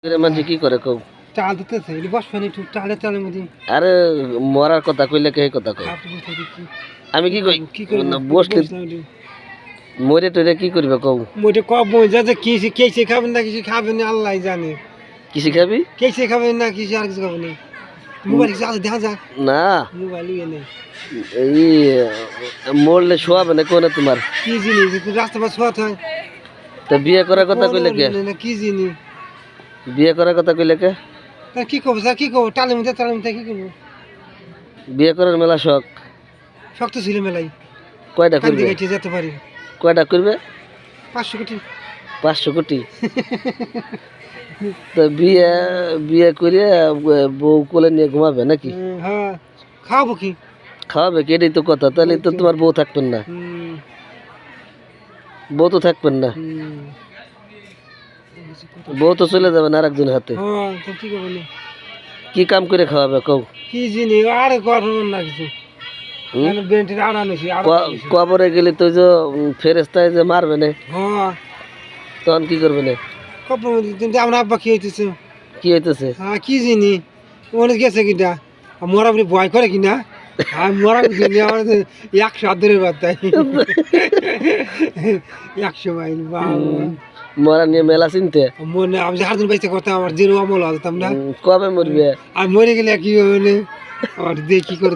মানুষ কি করে কও? চাল দিতেছে এটি বসবেন একটু চালের মধ্যে আরে মরার কথা কইলে কে কথা কয়? আপনি বসে দিচ্ছি আমি কি কই? কি করে না, বসলে মরে টরে কি করবে কও? মোটে কব বোঝা যে কি কেসে খাবেন না কিছু খাবেন না আল্লাহ জানে কিসে খাবি? কেসে খাবেন না কিছু আর কিছু খাবেন না মোবাইল কিছু আছে দেখা যাক না মোবাইল ইয়ে নেই এই মরলে শোয়াবে না কোনে তোমার? কি জিনিস একটু রাস্তা পাশ শোয়া হয় তো বিয়ে করার কথা কইলে কে? না কি জিনিস বিয়ে করার কথা কইলে কে? তা কি করবো স্যার কি করবো টালের মধ্যে কি করবো বিয়ে করার মেলা শখ। শক্ত ছিল মেলাই কয়টা কান্দি করবে? গাইতে যেতে পারি কয়টা করবে? 500 কোটি 500 কোটি। তো বিয়ে বিয়ে করে বউ কোলে নিয়ে ঘুমাবে নাকি? হ্যাঁ খাওয়াবো কি খাওয়াবে কি? এটাই তো কথা। তাহলে তো তোমার বউ থাকবেন না। বউ তো থাকবেন না। বউ তো চলে যাবেন আর একজনের হাতে। হ্যাঁ তো কি করবো না কি কাম করে খাওয়াবে কও? কি জিনিস আর করবো না কিছু বেন্টের আড়ানোছি কবরে গেলে তো ওই যে ফেরেস্তায় যে মারবে না, হ্যাঁ তখন কি করবে না? কপর কিন্তু আমরা আব্বা কি হইতেছে কি হইতেছে? হ্যাঁ কি জিনিস মনে গেছে কিনা মরা বলে ভয় করে কিনা আর মরা বুঝি আমার 100 হাতের বার্তায় 100 মাইল বাবা মরা নিয়ে মেলা চিনতে মনে আমি হারদিন বাইতে করতাম আমার জিরো আমল হতাম না কবে মরবে? আর মরে গেলে কি হবে আমার দিয়ে কি করে